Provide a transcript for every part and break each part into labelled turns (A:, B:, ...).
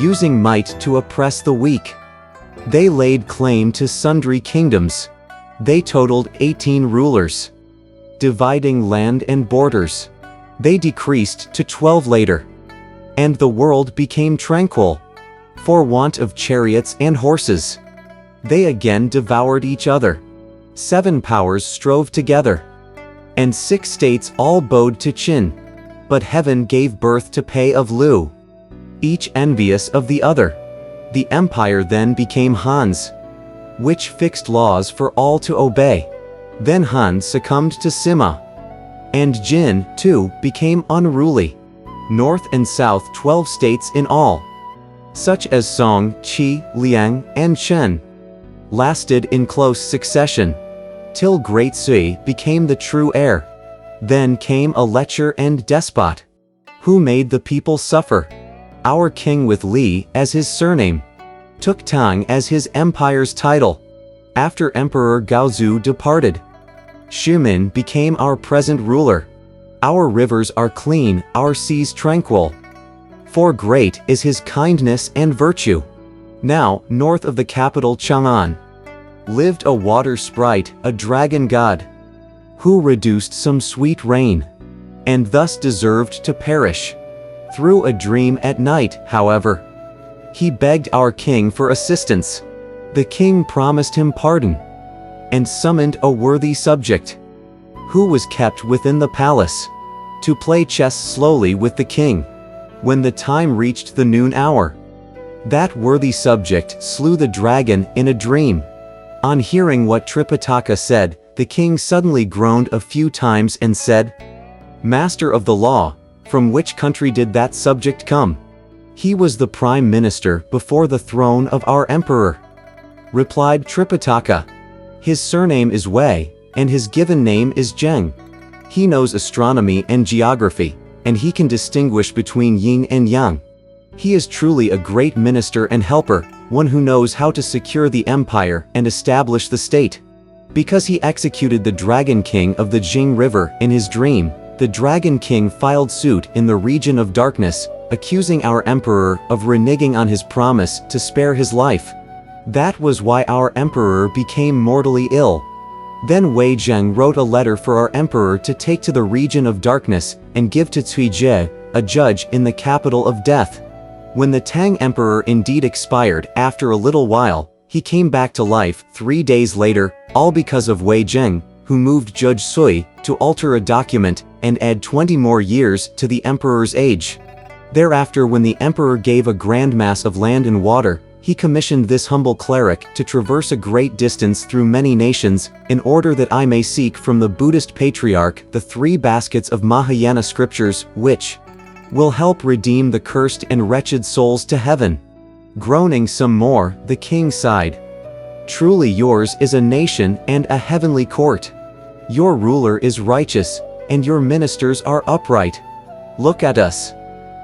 A: using might to oppress the weak. They laid claim to sundry kingdoms. They totaled 18 rulers, dividing land and borders. They decreased to 12 later. And the world became tranquil, for want of chariots and horses. They again devoured each other. 7 powers strove together, and 6 states all bowed to Qin. But heaven gave birth to Pei of Lu, each envious of the other. The empire then became Han's, which fixed laws for all to obey. Then Han succumbed to Sima, and Jin, too, became unruly. North and south 12 states in all, such as Song, Qi, Liang, and Chen, lasted in close succession, till great Sui became the true heir. Then came a lecher and despot, who made the people suffer. Our king with Li as his surname, took Tang as his empire's title. After Emperor Gaozu departed, Xiumin became our present ruler. Our rivers are clean, our seas tranquil, for great is his kindness and virtue. Now, north of the capital Chang'an, lived a water sprite, a dragon god, who reduced some sweet rain, and thus deserved to perish. Through a dream at night, however, he begged our king for assistance. The king promised him pardon, and summoned a worthy subject, who was kept within the palace, to play chess slowly with the king. When the time reached the noon hour, that worthy subject slew the dragon in a dream. On hearing what Tripitaka said, the king suddenly groaned a few times and said, "Master of the law, from which country did that subject come?" "He was the prime minister before the throne of our emperor," replied Tripitaka. "His surname is Wei, and his given name is Zheng. He knows astronomy and geography, and he can distinguish between yin and yang. He is truly a great minister and helper, one who knows how to secure the empire and establish the state." Because he executed the Dragon King of the Jing River in his dream, the Dragon King filed suit in the region of darkness, accusing our emperor of reneging on his promise to spare his life. That was why our emperor became mortally ill. Then Wei Zheng wrote a letter for our emperor to take to the region of darkness and give to Cui Jie, a judge in the capital of death. When the Tang emperor indeed expired after a little while, he came back to life 3 days later, all because of Wei Zheng, who moved Judge Sui to alter a document and add 20 more years to the emperor's age. Thereafter, when the emperor gave a grand mass of land and water, he commissioned this humble cleric to traverse a great distance through many nations, in order that I may seek from the Buddhist patriarch the 3 baskets of Mahayana scriptures, which will help redeem the cursed and wretched souls to heaven. Groaning some more, the king sighed. "Truly yours is a nation and a heavenly court. Your ruler is righteous, and your ministers are upright. Look at us.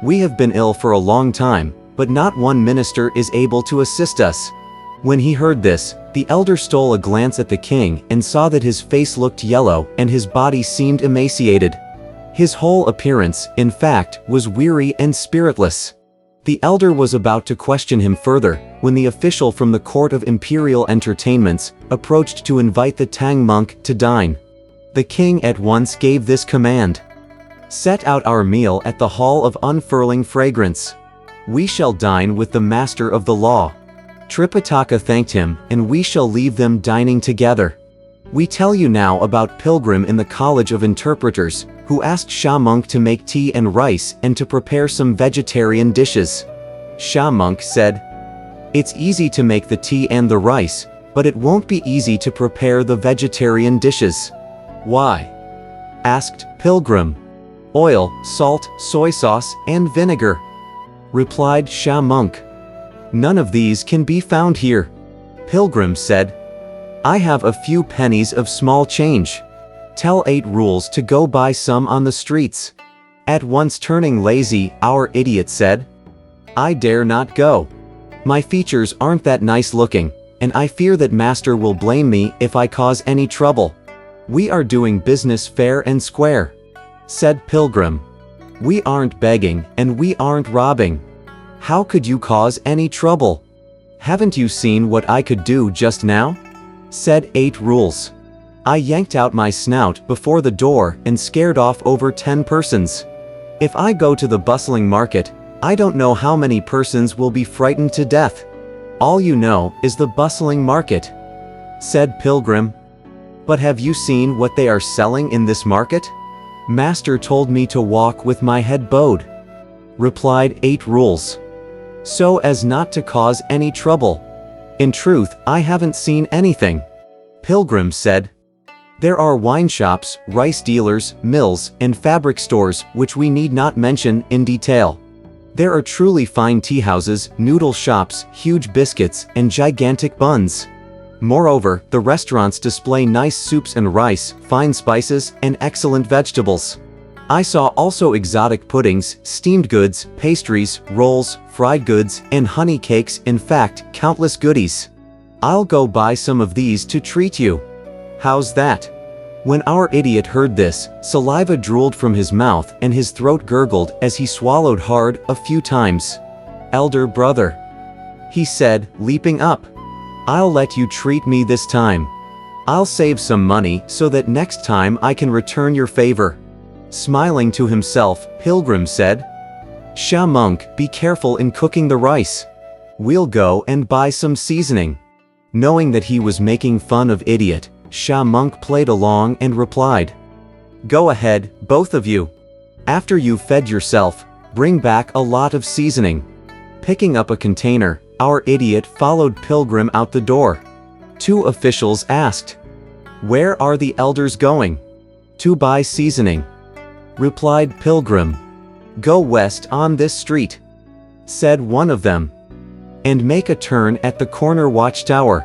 A: We have been ill for a long time, but not one minister is able to assist us." When he heard this, the elder stole a glance at the king and saw that his face looked yellow and his body seemed emaciated. His whole appearance, in fact, was weary and spiritless. The elder was about to question him further, when the official from the Court of Imperial Entertainments approached to invite the Tang monk to dine. The king at once gave this command: "Set out our meal at the Hall of Unfurling Fragrance. We shall dine with the master of the law." Tripitaka thanked him, and we shall leave them dining together. We tell you now about Pilgrim in the College of Interpreters, who asked Sha Monk to make tea and rice and to prepare some vegetarian dishes. Sha Monk said, "It's easy to make the tea and the rice, but it won't be easy to prepare the vegetarian dishes." "Why?" asked Pilgrim. "Oil, salt, soy sauce, and vinegar," replied Sha Monk. "None of these can be found here." Pilgrim said, "I have a few pennies of small change. Tell 8 rules to go buy some on the streets." At once turning lazy, our idiot said, "I dare not go. My features aren't that nice looking, and I fear that master will blame me if I cause any trouble." "We are doing business fair and square," said Pilgrim. "We aren't begging, and we aren't robbing. How could you cause any trouble? Haven't you seen what I could do just now? Said 8 Rules. I yanked out my snout before the door and scared off over 10 persons. If I go to the bustling market, I don't know how many persons will be frightened to death. All you know is the bustling market, said Pilgrim. But have you seen what they are selling in this market? Master told me to walk with my head bowed, replied 8 Rules, so as not to cause any trouble. In truth, I haven't seen anything, Pilgrim said. There are wine shops, rice dealers, mills, and fabric stores, which we need not mention in detail. There are truly fine tea houses, noodle shops, huge biscuits, and gigantic buns. Moreover, the restaurants display nice soups and rice, fine spices, and excellent vegetables. I saw also exotic puddings, steamed goods, pastries, rolls, fried goods, and honey cakes, in fact, countless goodies. I'll go buy some of these to treat you. How's that? When our idiot heard this, saliva drooled from his mouth and his throat gurgled as he swallowed hard a few times. Elder brother, he said, leaping up, I'll let you treat me this time. I'll save some money so that next time I can return your favor. Smiling to himself, Pilgrim said, Sha Monk, be careful in cooking the rice. We'll go and buy some seasoning. Knowing that he was making fun of idiot, Sha Monk played along and replied, Go ahead, both of you. After you've fed yourself, bring back a lot of seasoning. Picking up a container, our idiot followed Pilgrim out the door. 2 officials asked, Where are the elders going? To buy seasoning, replied Pilgrim. Go west on this street, said one of them, and make a turn at the corner watchtower.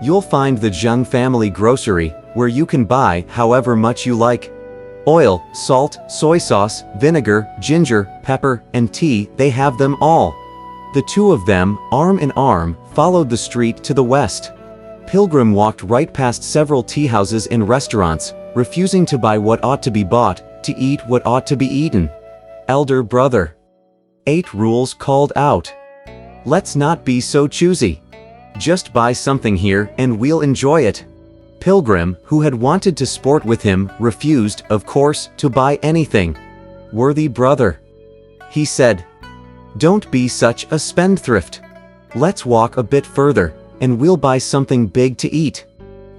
A: You'll find the Zheng family grocery, where you can buy however much you like. Oil, salt, soy sauce, vinegar, ginger, pepper, and tea, they have them all. The 2 of them, arm in arm, followed the street to the west. Pilgrim walked right past several tea houses and restaurants, refusing to buy what ought to be bought, to eat what ought to be eaten. Elder brother, 8 Rules called out, Let's not be so choosy. Just buy something here and we'll enjoy it. Pilgrim, who had wanted to sport with him, refused, of course, to buy anything. Worthy brother, he said, don't be such a spendthrift. Let's walk a bit further, and we'll buy something big to eat.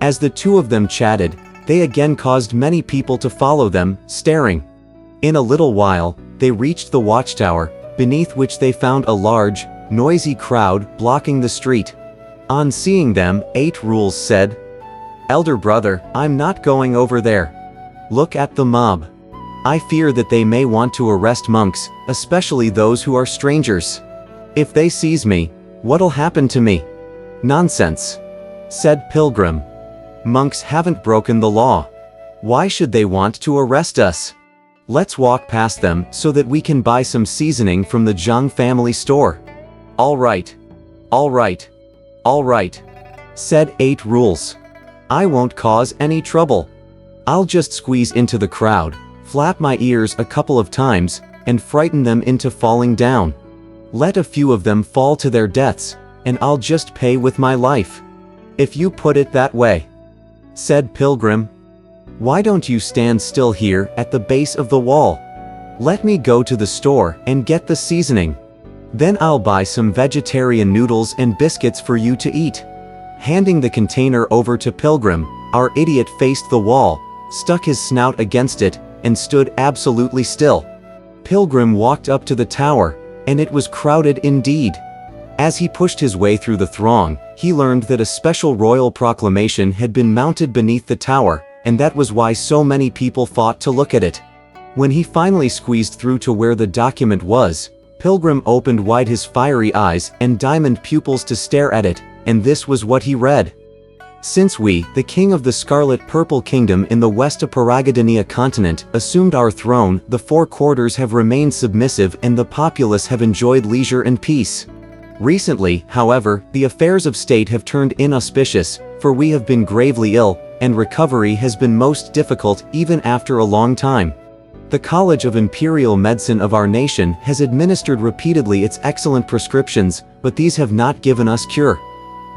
A: As the 2 of them chatted, they again caused many people to follow them, staring. In a little while, they reached the watchtower, beneath which they found a large, noisy crowd blocking the street. On seeing them, 8 Rules said, Elder brother, I'm not going over there. Look at the mob. I fear that they may want to arrest monks, especially those who are strangers. If they seize me, what'll happen to me? Nonsense, said Pilgrim. Monks haven't broken the law. Why should they want to arrest us? Let's walk past them so that we can buy some seasoning from the Zhang family store. All right. All right. All right, said 8 Rules. I won't cause any trouble. I'll just squeeze into the crowd, flap my ears a couple of times, and frighten them into falling down. Let a few of them fall to their deaths, and I'll just pay with my life. If you put it that way, said Pilgrim. Why don't you stand still here at the base of the wall? Let me go to the store and get the seasoning. Then I'll buy some vegetarian noodles and biscuits for you to eat. Handing the container over to Pilgrim, our idiot faced the wall, stuck his snout against it, and stood absolutely still. Pilgrim walked up to the tower, and it was crowded indeed. As he pushed his way through the throng, he learned that a special royal proclamation had been mounted beneath the tower, and that was why so many people fought to look at it. When he finally squeezed through to where the document was, Pilgrim opened wide his fiery eyes and diamond pupils to stare at it, and this was what he read. Since we, the king of the Scarlet-Purple Kingdom in the West-Paragadania continent, assumed our throne, the 4 quarters have remained submissive and the populace have enjoyed leisure and peace. Recently, however, the affairs of state have turned inauspicious, for we have been gravely ill, and recovery has been most difficult even after a long time. The College of Imperial Medicine of our nation has administered repeatedly its excellent prescriptions, but these have not given us cure.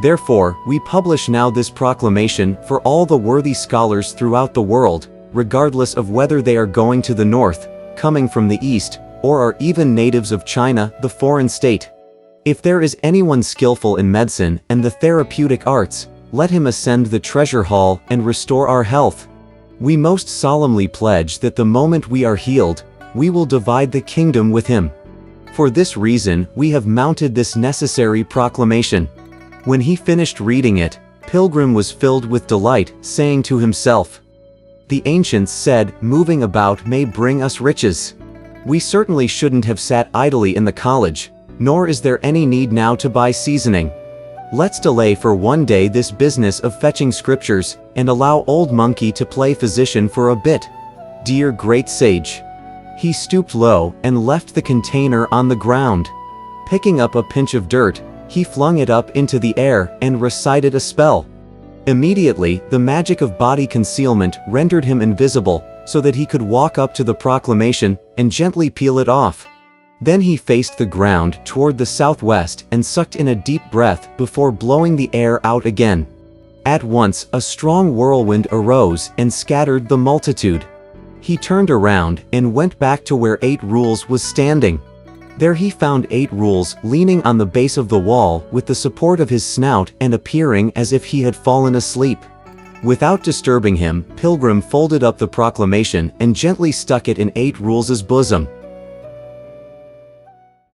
A: Therefore, we publish now this proclamation for all the worthy scholars throughout the world, regardless of whether they are going to the north, coming from the east, or are even natives of China, the foreign state. If there is anyone skillful in medicine and the therapeutic arts, let him ascend the treasure hall and restore our health. We most solemnly pledge that the moment we are healed, we will divide the kingdom with him. For this reason, we have mounted this necessary proclamation. When he finished reading it, Pilgrim was filled with delight, saying to himself, "The ancients said, moving about may bring us riches. We certainly shouldn't have sat idly in the college, nor is there any need now to buy seasoning. Let's delay for one day this business of fetching scriptures, and allow old Monkey to play physician for a bit. Dear great sage." He stooped low and left the container on the ground. Picking up a pinch of dirt, he flung it up into the air and recited a spell. Immediately, the magic of body concealment rendered him invisible, so that he could walk up to the proclamation and gently peel it off. Then he faced the ground toward the southwest and sucked in a deep breath before blowing the air out again. At once, a strong whirlwind arose and scattered the multitude. He turned around and went back to where 8 Rules was standing. There he found 8 Rules leaning on the base of the wall with the support of his snout and appearing as if he had fallen asleep. Without disturbing him, Pilgrim folded up the proclamation and gently stuck it in 8 Rules' bosom.